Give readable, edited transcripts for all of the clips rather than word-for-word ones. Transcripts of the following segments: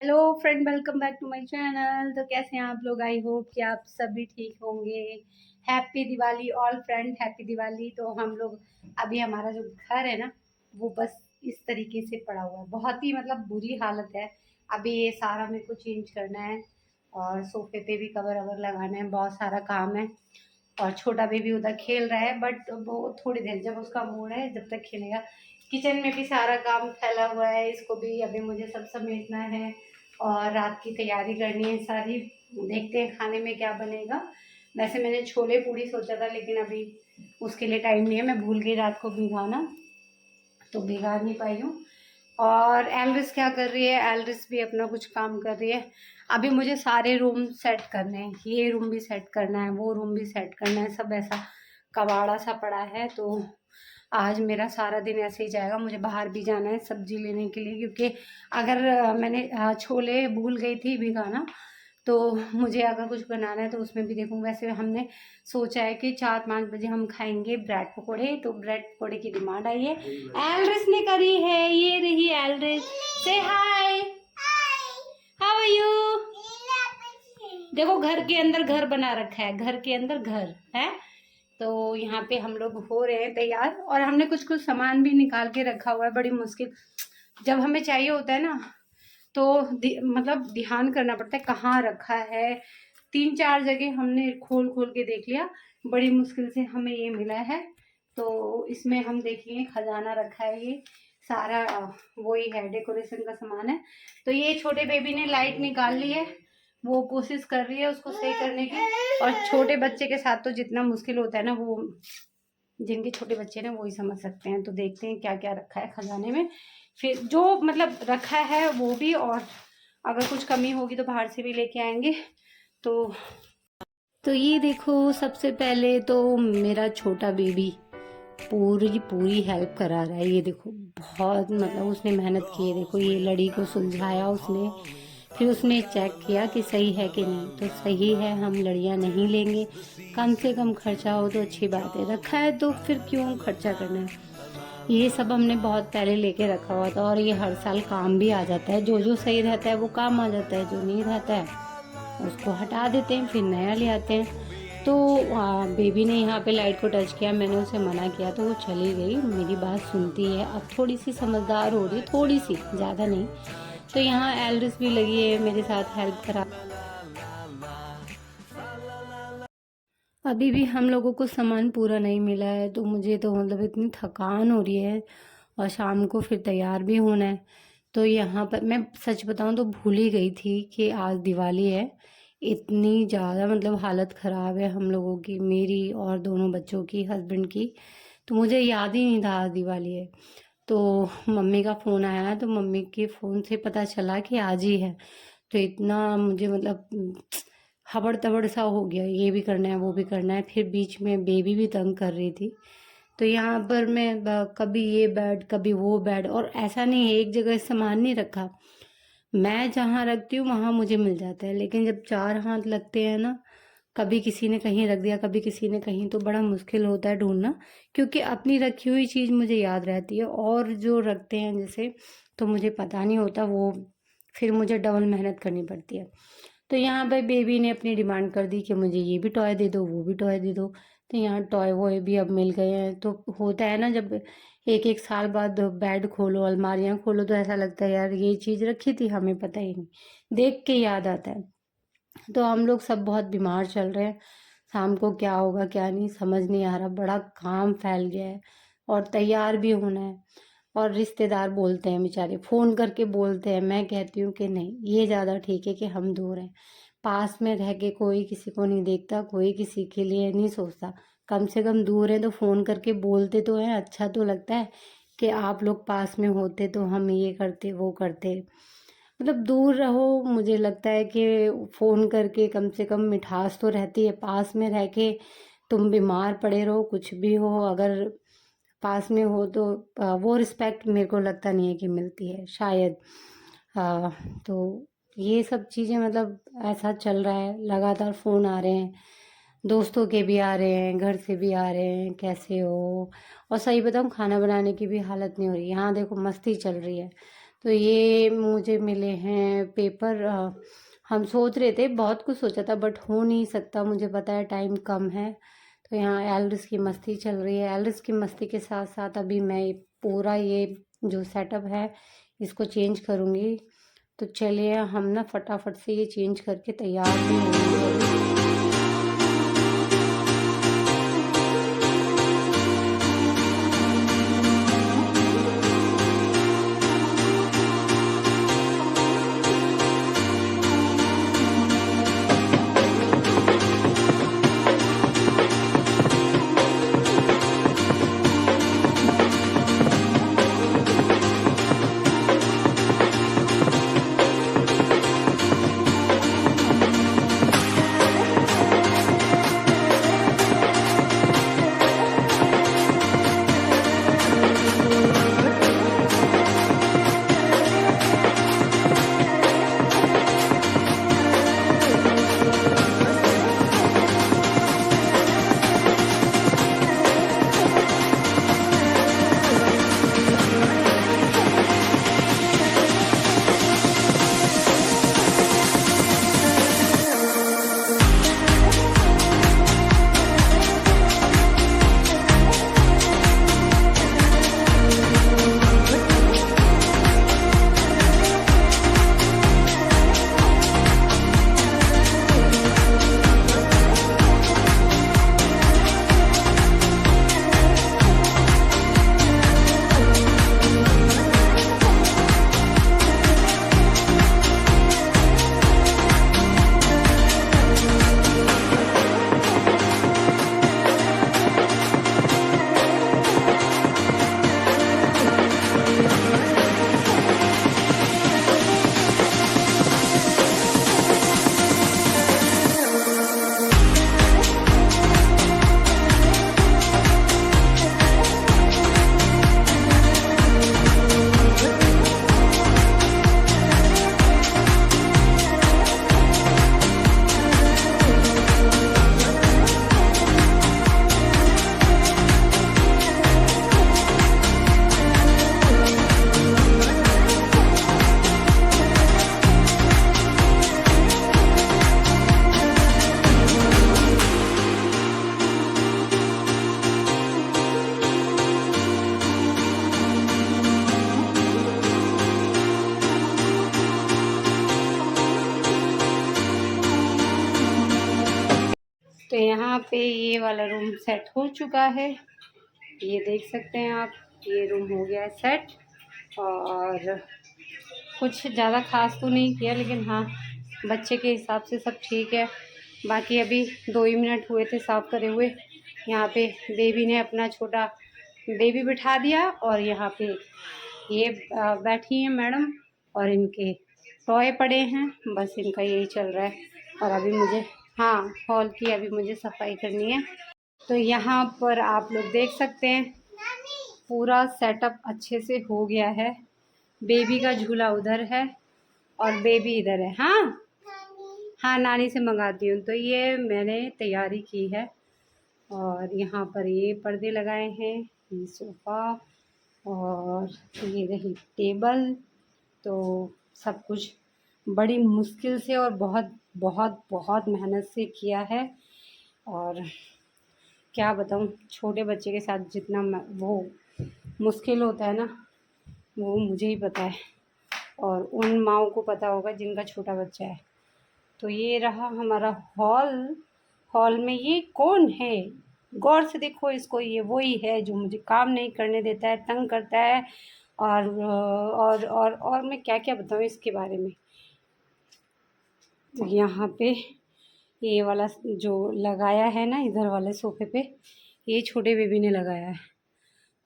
Hello friend, welcome back to my channel. तो कैसे हैं आप लोग? आई होप कि आप सभी ठीक होंगे। Happy Diwali all friend, happy Diwali. तो हम लोग अभी हमारा जो घर है ना, वो बस इस तरीके से पड़ा हुआ है। बहुत ही मतलब बुरी हालत है। अभी ये सारा मेरे को चेंज करना है और सोफे पे भी कवर ववर लगाना है। बहुत सारा काम है और छोटा बेबी उधर खेल रहा है, बट वो थोड़ी देर, जब उसका मूड है जब तक खेलेगा। किचन में भी सारा काम फैला हुआ है, इसको भी अभी मुझे सब समेटना है और रात की तैयारी करनी है सारी। देखते हैं खाने में क्या बनेगा। वैसे मैंने छोले पूड़ी सोचा था, लेकिन अभी उसके लिए टाइम नहीं है। मैं भूल गई रात को भिगाना, तो भिगा नहीं पाई हूँ। और एलरिस क्या कर रही है? एलरिस भी अपना कुछ काम कर रही है। अभी मुझे सारे रूम सेट करने हैं, ये रूम भी सेट करना है, वो रूम भी सेट करना है। सब ऐसा कबाड़ा सा पड़ा है। तो आज मेरा सारा दिन ऐसे ही जाएगा। मुझे बाहर भी जाना है सब्जी लेने के लिए, क्योंकि अगर मैंने छोले भूल गई थी भिगाना, तो मुझे अगर कुछ बनाना है तो उसमें भी देखूँ। वैसे हमने सोचा है कि 4-5 बजे हम खाएंगे ब्रेड पकौड़े, तो ब्रेड पकौड़े की डिमांड आई है। एलरिस ने करी है, ये रही एलरिस। से हाय, हाउ आर यू? देखो, घर के अंदर घर बना रखा है, घर के अंदर घर है। तो यहाँ पे हम लोग हो रहे हैं तैयार, और हमने कुछ कुछ सामान भी निकाल के रखा हुआ है। बड़ी मुश्किल, जब हमें चाहिए होता है ना, तो मतलब ध्यान करना पड़ता है कहाँ रखा है। 3-4 जगह हमने खोल खोल के देख लिया, बड़ी मुश्किल से हमें ये मिला है। तो इसमें हम देखेंगे, खजाना रखा है ये सारा। वही है, डेकोरेशन का सामान है। तो ये छोटे बेबी ने लाइट निकाल ली है, वो कोशिश कर रही है उसको सही करने की। और छोटे बच्चे के साथ तो जितना मुश्किल होता है ना, वो जिनके छोटे बच्चे ना, वो ही समझ सकते हैं। तो देखते हैं क्या क्या रखा है खजाने में, फिर जो मतलब रखा है वो भी, और अगर कुछ कमी होगी तो बाहर से भी लेके आएंगे। तो ये देखो, सबसे पहले तो मेरा छोटा बेबी पूरी पूरी हेल्प करा रहा है। ये देखो, बहुत मतलब उसने मेहनत की है। देखो, ये लड़ी को सुलझाया उसने, फिर उसने चेक किया कि सही है कि नहीं। तो सही है, हम लड़ियाँ नहीं लेंगे, कम से कम खर्चा हो तो अच्छी बात है। रखा है तो फिर क्यों खर्चा करना है। ये सब हमने बहुत पहले लेके रखा हुआ था, और ये हर साल काम भी आ जाता है। जो जो सही रहता है वो काम आ जाता है, जो नहीं रहता है उसको हटा देते हैं, फिर नया ले आते हैं। तो बेबी ने यहाँ पे लाइट को टच किया, मैंने उसे मना किया तो वो चली गई। मेरी बात सुनती है, अब थोड़ी सी समझदार हो रही है, थोड़ी सी, ज़्यादा नहीं। तो यहाँ एल्रिस भी लगी है मेरे साथ हेल्प करा। अभी भी हम लोगों को सामान पूरा नहीं मिला है, तो मुझे तो मतलब इतनी थकान हो रही है, और शाम को फिर तैयार भी होना है। तो यहाँ पर मैं सच बताऊँ तो भूल ही गई थी कि आज दिवाली है। इतनी ज़्यादा मतलब हालत ख़राब है हम लोगों की, मेरी और दोनों बच्चों की, हस्बैंड की। तो मुझे याद ही नहीं था आज दिवाली है। तो मम्मी का फ़ोन आया, तो मम्मी के फ़ोन से पता चला कि आज ही है। तो इतना मुझे मतलब हबड़ तबड़ सा हो गया, ये भी करना है वो भी करना है। फिर बीच में बेबी भी तंग कर रही थी। तो यहाँ पर मैं कभी ये बेड कभी वो बेड, और ऐसा नहीं है एक जगह सामान नहीं रखा। मैं जहाँ रखती हूँ वहाँ मुझे मिल जाता है, लेकिन जब चार हाथ लगते हैं ना, कभी किसी ने कहीं रख दिया, कभी किसी ने कहीं, तो बड़ा मुश्किल होता है ढूंढना। क्योंकि अपनी रखी हुई चीज़ मुझे याद रहती है, और जो रखते हैं जैसे, तो मुझे पता नहीं होता वो, फिर मुझे डबल मेहनत करनी पड़ती है। तो यहाँ पे बेबी ने अपनी डिमांड कर दी कि मुझे ये भी टॉय दे दो, वो भी टॉय दे दो। तो यहाँ टॉय वॉय भी अब मिल गए हैं। तो होता है ना, जब एक एक साल बाद बेड खोलो, अलमारियाँ खोलो, तो ऐसा लगता है यार ये चीज़ रखी थी, हमें पता ही नहीं, देख के याद आता है। तो हम लोग सब बहुत बीमार चल रहे हैं। शाम को क्या होगा क्या नहीं समझ नहीं आ रहा, बड़ा काम फैल गया है, और तैयार भी होना है। और रिश्तेदार बोलते हैं, बेचारे फ़ोन करके बोलते हैं। मैं कहती हूँ कि नहीं, ये ज़्यादा ठीक है कि हम दूर हैं। पास में रह के कोई किसी को नहीं देखता, कोई किसी के लिए नहीं सोचता। कम से कम दूर है तो फ़ोन करके बोलते तो हैं, अच्छा तो लगता है कि आप लोग पास में होते तो हम ये करते वो करते। मतलब दूर रहो, मुझे लगता है कि फ़ोन करके कम से कम मिठास तो रहती है। पास में रह के तुम बीमार पड़े रहो, कुछ भी हो, अगर पास में हो तो वो रिस्पेक्ट मेरे को लगता नहीं है कि मिलती है शायद। आ, तो ये सब चीज़ें मतलब ऐसा चल रहा है, लगातार फ़ोन आ रहे हैं, दोस्तों के भी आ रहे हैं, घर से भी आ रहे हैं, कैसे हो। और सही बताऊँ, खाना बनाने की भी हालत नहीं हो रही। यहाँ देखो, मस्ती चल रही है। तो ये मुझे मिले हैं पेपर। हम सोच रहे थे, बहुत कुछ सोचा था बट हो नहीं सकता, मुझे पता है टाइम कम है। तो यहाँ एल्ड्रिस की मस्ती चल रही है। एल्ड्रिस की मस्ती के साथ साथ अभी मैं पूरा ये जो सेटअप है इसको चेंज करूँगी। तो चलिए हम ना फटाफट से ये चेंज करके तैयार भी होंगे। तो यहाँ पे ये वाला रूम सेट हो चुका है, ये देख सकते हैं आप। ये रूम हो गया है सेट, और कुछ ज़्यादा ख़ास तो नहीं किया, लेकिन हाँ बच्चे के हिसाब से सब ठीक है। बाकी अभी 2 ही मिनट हुए थे साफ़ करे हुए। यहाँ पे बेबी ने अपना छोटा बेबी बिठा दिया, और यहाँ पे ये बैठी हैं मैडम, और इनके टॉय पड़े हैं, बस इनका यही चल रहा है। और अभी मुझे, हाँ, हॉल की अभी मुझे सफाई करनी है। तो यहाँ पर आप लोग देख सकते हैं पूरा सेटअप अच्छे से हो गया है। बेबी का झूला उधर है और बेबी इधर है। हाँ हाँ, नानी से मंगाती हूँ। तो ये मैंने तैयारी की है, और यहाँ पर ये पर्दे लगाए हैं, ये सोफ़ा, और ये रही टेबल। तो सब कुछ बड़ी मुश्किल से और बहुत बहुत बहुत मेहनत से किया है। और क्या बताऊँ, छोटे बच्चे के साथ जितना वो मुश्किल होता है ना, वो मुझे ही पता है, और उन माँओं को पता होगा जिनका छोटा बच्चा है। तो ये रहा हमारा हॉल। हॉल में ये कौन है, गौर से देखो इसको, ये वही है जो मुझे काम नहीं करने देता है, तंग करता है। और मैं क्या क्या बताऊँ इसके बारे में। तो यहाँ पे ये वाला जो लगाया है ना इधर वाले सोफ़े पे, ये छोटे बेबी ने लगाया है।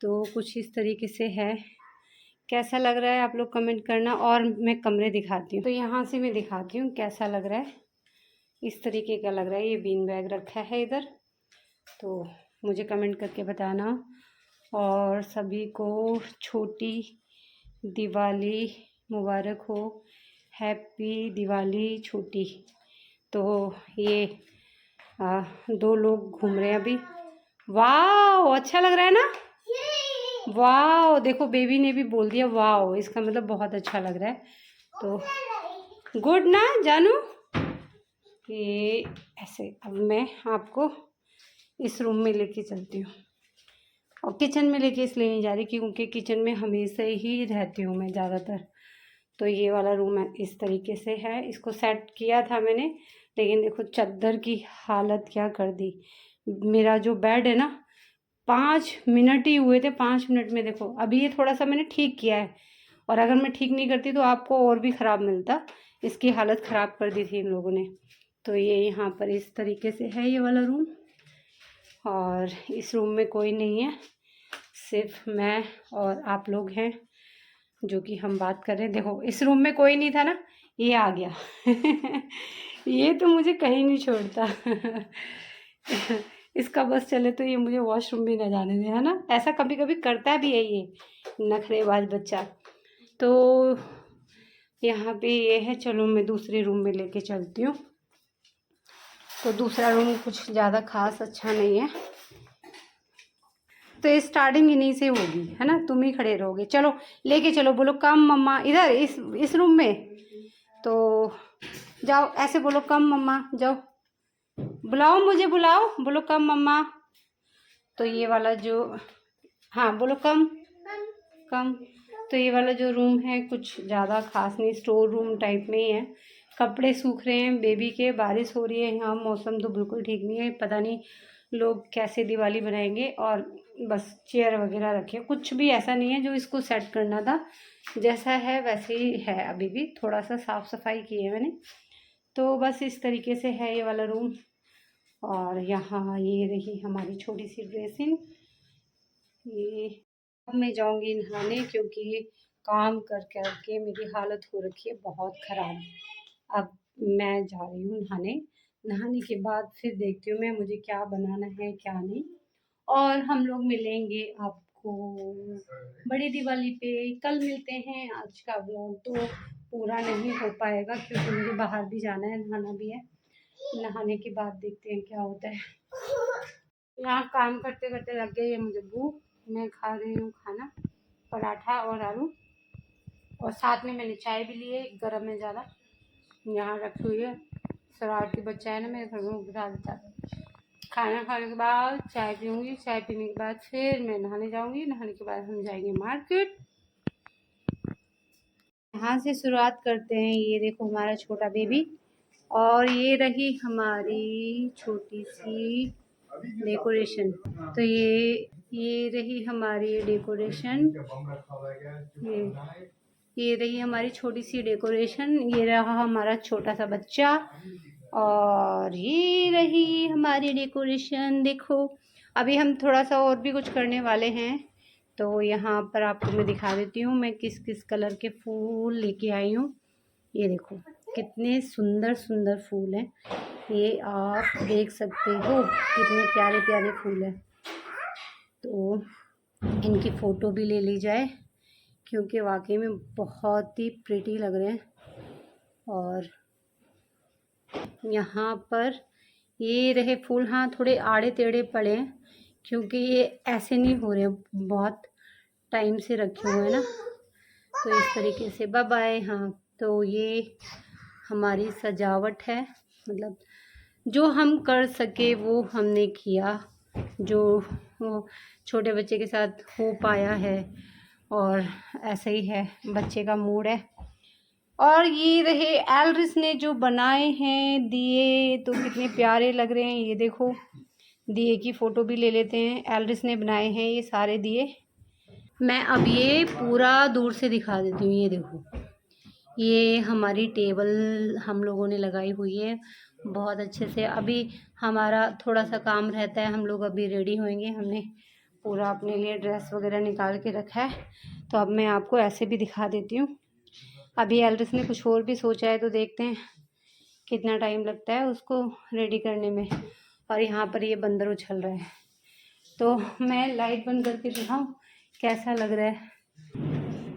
तो कुछ इस तरीके से है। कैसा लग रहा है आप लोग कमेंट करना, और मैं कमरे दिखाती हूँ। तो यहाँ से मैं दिखाती हूँ कैसा लग रहा है। इस तरीके का लग रहा है। ये बीन बैग रखा है इधर, तो मुझे कमेंट करके बताना। और सभी को छोटी दिवाली मुबारक हो, हैप्पी दिवाली छोटी। तो ये 2 लोग घूम रहे हैं अभी। वाह, अच्छा लग रहा है ना। वाह, देखो बेबी ने भी बोल दिया वाह, इसका मतलब बहुत अच्छा लग रहा है। तो गुड ना जानू। ये ऐसे अब मैं आपको इस रूम में लेके चलती हूँ, और किचन में लेके इसलिए नहीं जा रही क्योंकि किचन में हमेशा ही रहती हूँ मैं ज़्यादातर। तो ये वाला रूम है, इस तरीके से है। इसको सेट किया था मैंने, लेकिन देखो चादर की हालत क्या कर दी। मेरा जो बेड है ना, 5 मिनट ही हुए थे, 5 मिनट में देखो अभी ये थोड़ा सा मैंने ठीक किया है, और अगर मैं ठीक नहीं करती तो आपको और भी ख़राब मिलता। इसकी हालत ख़राब कर दी थी इन लोगों ने। तो ये यहाँ पर इस तरीके से है ये वाला रूम, और इस रूम में कोई नहीं है, सिर्फ मैं और आप लोग हैं जो कि हम बात कर रहे हैं। देखो इस रूम में कोई नहीं था ना, ये आ गया ये तो मुझे कहीं नहीं छोड़ता इसका बस चले तो ये मुझे वॉशरूम भी ना जाने दे, है ना। ऐसा कभी कभी करता भी है ये नखरेबाज बच्चा। तो यहाँ पे ये है, चलो मैं दूसरे रूम में लेके चलती हूँ। तो दूसरा रूम कुछ ज़्यादा खास अच्छा नहीं है, तो स्टार्टिंग इन्हीं से होगी, है ना। तुम ही खड़े रहोगे, चलो लेके चलो, बोलो कम मम्मा इधर इस रूम में। तो जाओ ऐसे बोलो, कम मम्मा, जाओ बुलाओ, मुझे बुलाओ, बोलो कम मम्मा। तो ये वाला जो, हाँ बोलो कम कम। तो ये वाला जो रूम है कुछ ज़्यादा खास नहीं, स्टोर रूम टाइप में ही है। कपड़े सूख रहे हैं बेबी के, बारिश हो रही है यहाँ, मौसम तो बिल्कुल ठीक नहीं है, पता नहीं लोग कैसे दिवाली बनाएंगे। और बस चेयर वगैरह रखे, कुछ भी ऐसा नहीं है जो इसको सेट करना था, जैसा है वैसे ही है। अभी भी थोड़ा सा साफ़ सफाई की है मैंने। तो बस इस तरीके से है ये वाला रूम। और यहाँ ये रही हमारी छोटी सी ड्रेसिंग। ये अब मैं जाऊँगी नहाने, क्योंकि काम कर कर के मेरी हालत हो रखी है बहुत ख़राब। अब मैं जा रही हूँ नहाने, नहाने के बाद फिर देखती हूँ मैं मुझे क्या बनाना है क्या नहीं। और हम लोग मिलेंगे आपको बड़ी दिवाली पे। कल मिलते हैं, आज का व्लॉग तो पूरा नहीं हो पाएगा क्योंकि मुझे बाहर भी जाना है, नहाना भी है। नहाने के बाद देखते हैं क्या होता है। यहाँ काम करते करते लग गई है मुझे भूख। मैं खा रही हूँ खाना, पराठा और आलू, और साथ में मैंने चाय भी ली है, गर्म है ज़्यादा, यहाँ रखी हुई है। शरारती बच्चा है ना मेरे घर में, उठा देता है। खाना खाने के बाद चाय पीऊँगी, चाय पीने के बाद फिर मैं नहाने जाऊँगी, नहाने के बाद हम जाएंगे मार्केट। यहाँ से शुरुआत करते हैं। ये देखो हमारा छोटा बेबी, और ये रही हमारी छोटी सी डेकोरेशन। तो ये रही हमारी डेकोरेशन, ये रही हमारी छोटी सी डेकोरेशन, ये रहा हमारा छोटा सा बच्चा, और ये रही हमारी डेकोरेशन। देखो अभी हम थोड़ा सा और भी कुछ करने वाले हैं, तो यहाँ पर आपको मैं दिखा देती हूँ मैं किस किस कलर के फूल लेके आई हूँ। ये देखो कितने सुंदर सुंदर फूल हैं, ये आप देख सकते हो कितने प्यारे प्यारे फूल हैं। तो इनकी फ़ोटो भी ले ली जाए क्योंकि वाकई में बहुत ही प्रिटी लग रहे हैं। और यहाँ पर ये रहे फूल, हाँ थोड़े आड़े टेढ़े पड़े हैं क्योंकि ये ऐसे नहीं हो रहे, बहुत टाइम से रखे हुए हैं ना। तो इस तरीके से बाय बाय। हाँ तो ये हमारी सजावट है, मतलब जो हम कर सके वो हमने किया, जो वो छोटे बच्चे के साथ हो पाया है, और ऐसा ही है, बच्चे का मूड है। और ये रहे एलरिस ने जो बनाए हैं दिए, तो कितने प्यारे लग रहे हैं। ये देखो दिए की फ़ोटो भी ले लेते हैं, एलरिस ने बनाए हैं ये सारे दिए। मैं अब ये पूरा दूर से दिखा देती हूँ। ये देखो ये हमारी टेबल हम लोगों ने लगाई हुई है बहुत अच्छे से। अभी हमारा थोड़ा सा काम रहता है, हम लोग अभी रेडी होंगे, हमने पूरा अपने लिए ड्रेस वगैरह निकाल के रखा है। तो अब मैं आपको ऐसे भी दिखा देती हूँ। अभी एल्ड्रिस ने कुछ और भी सोचा है, तो देखते हैं कितना टाइम लगता है उसको रेडी करने में। और यहाँ पर ये बंदर उछल रहा है, तो मैं लाइट बंद करके दिखाऊँ कैसा लग रहा है।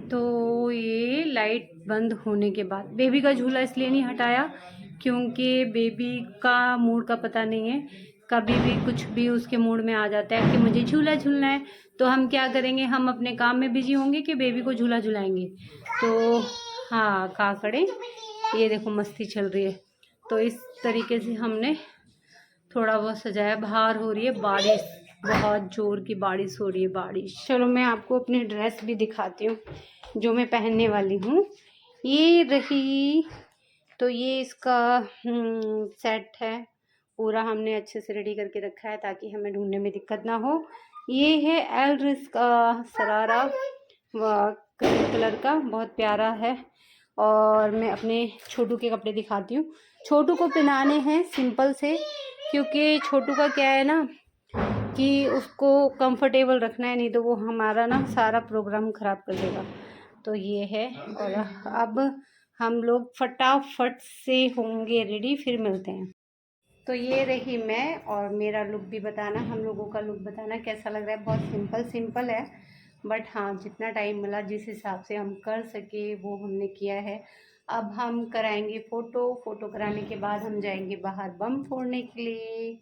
तो ये लाइट बंद होने के बाद बेबी का झूला इसलिए नहीं हटाया क्योंकि बेबी का मूड का पता नहीं है, कभी भी कुछ भी उसके मूड में आ जाता है कि मुझे झूला झूलना है, तो हम क्या करेंगे, हम अपने काम में बिजी होंगे कि बेबी को झूला झुलाएंगे। तो हाँ काकड़े, ये देखो मस्ती चल रही है। तो इस तरीके से हमने थोड़ा बहुत सजाया। बाहर हो रही है बारिश, बहुत जोर की बारिश हो रही है, बारिश। चलो मैं आपको अपनी ड्रेस भी दिखाती हूँ जो मैं पहनने वाली हूँ। ये रही, तो ये इसका सेट है पूरा, हमने अच्छे से रेडी करके रखा है ताकि हमें ढूंढने में दिक्कत ना हो। ये है एल्ड्रिस का शरारा ग्रीन कलर का, बहुत प्यारा है। और मैं अपने छोटू के कपड़े दिखाती हूँ। छोटू को पहनाने हैं सिंपल से, क्योंकि छोटू का क्या है ना कि उसको कंफर्टेबल रखना है, नहीं तो वो हमारा ना सारा प्रोग्राम ख़राब कर देगा। तो ये है, और अब हम लोग फटाफट से होंगे रेडी, फिर मिलते हैं। तो ये रही मैं, और मेरा लुक भी बताना, हम लोगों का लुक बताना कैसा लग रहा है। बहुत सिंपल सिंपल है, बट हाँ जितना टाइम मिला जिस हिसाब से हम कर सके वो हमने किया है। अब हम कराएंगे फ़ोटो कराने के बाद हम जाएंगे बाहर बम फोड़ने के लिए।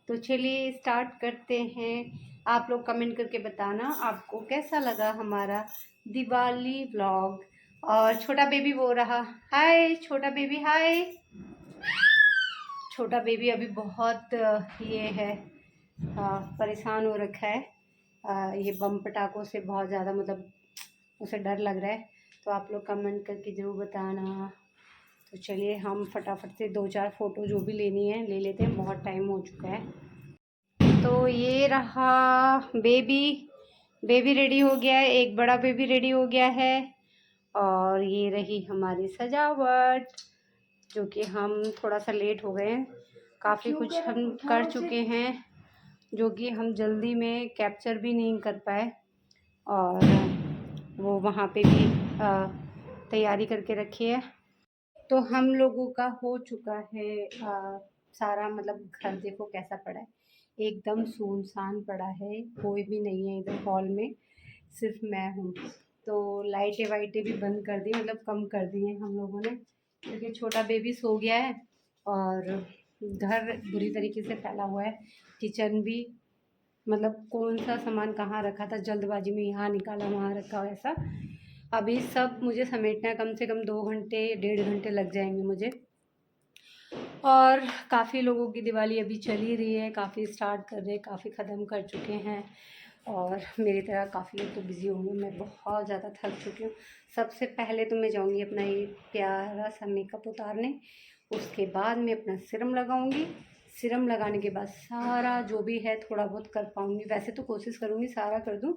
तो चलिए स्टार्ट करते हैं। आप लोग कमेंट करके बताना आपको कैसा लगा हमारा दिवाली व्लॉग। और छोटा बेबी बोल रहा हाय, छोटा बेबी हाय। छोटा बेबी अभी बहुत ये है परेशान हो रखा है, ये बम पटाखों से बहुत ज़्यादा, मतलब उसे डर लग रहा है। तो आप लोग कमेंट करके ज़रूर बताना। तो चलिए हम फटाफट से 2-4 फ़ोटो जो भी लेनी है ले लेते हैं, बहुत टाइम हो चुका है। तो ये रहा बेबी, बेबी रेडी हो गया है, एक बड़ा बेबी रेडी हो गया है। और ये रही हमारी सजावट, जो कि हम थोड़ा सा लेट हो गए हैं, काफ़ी कुछ हम कर चुके हैं जो कि हम जल्दी में कैप्चर भी नहीं कर पाए। और वो वहाँ पे भी तैयारी करके रखी है। तो हम लोगों का हो चुका है सारा, मतलब घर देखो कैसा पड़ा है, एकदम सुनसान पड़ा है, कोई भी नहीं है इधर हॉल में, सिर्फ मैं हूँ। तो लाइटें वाइटें भी बंद कर दी, मतलब कम कर दी हैं हम लोगों ने, क्योंकि छोटा बेबी सो गया है और घर बुरी तरीके से फैला हुआ है। किचन भी, मतलब कौन सा सामान कहाँ रखा था, जल्दबाजी में यहाँ निकाला वहाँ रखा, वैसा। अभी सब मुझे समेटना है, कम से कम 2 घंटे 1.5 घंटे लग जाएंगे मुझे। और काफ़ी लोगों की दिवाली अभी चल ही रही है, काफ़ी स्टार्ट कर रहे हैं, काफ़ी ख़त्म कर चुके हैं। और मेरी तरह काफ़ी लोग तो बिज़ी होंगे, मैं बहुत ज़्यादा थक चुकी हूँ। सबसे पहले तो मैं जाऊँगी अपना ये प्यारा सा मेकअप उतारने, उसके बाद मैं अपना सीरम लगाऊँगी। सीरम लगाने के बाद सारा जो भी है थोड़ा बहुत कर पाऊँगी, वैसे तो कोशिश करूँगी सारा कर दूँ,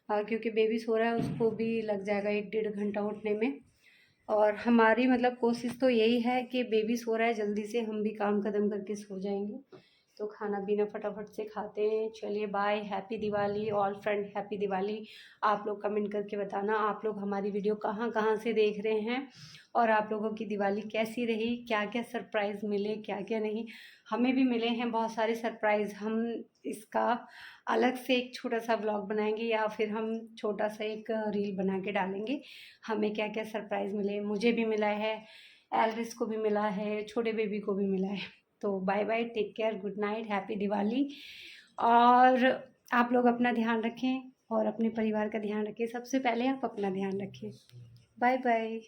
क्योंकि बेबी सो रहा है, उसको भी लग जाएगा 1-1.5 घंटा उठने में। और हमारी मतलब कोशिश तो यही है कि बेबी सो रहा है, जल्दी से हम भी काम ख़त्म करके सो जाएंगे। तो खाना पीना फटाफट से खाते हैं। चलिए bye, happy Diwali all friend, happy Diwali. आप लोग कमेंट करके बताना आप लोग हमारी वीडियो कहाँ कहाँ से देख रहे हैं, और आप लोगों की दिवाली कैसी रही, क्या क्या सरप्राइज़ मिले, क्या क्या नहीं। हमें भी मिले हैं बहुत सारे सरप्राइज़, हम इसका अलग से एक छोटा सा व्लॉग बनाएंगे, या फिर हम छोटा सा एक रील बना के डालेंगे हमें क्या क्या सरप्राइज़ मिले। मुझे भी मिला है, एल्विस को भी मिला है, छोटे बेबी को भी मिला है। तो bye bye, take care, good night, happy Diwali. और आप लोग अपना ध्यान रखें और अपने परिवार का ध्यान रखें, सबसे पहले आप अपना ध्यान रखें। Bye bye.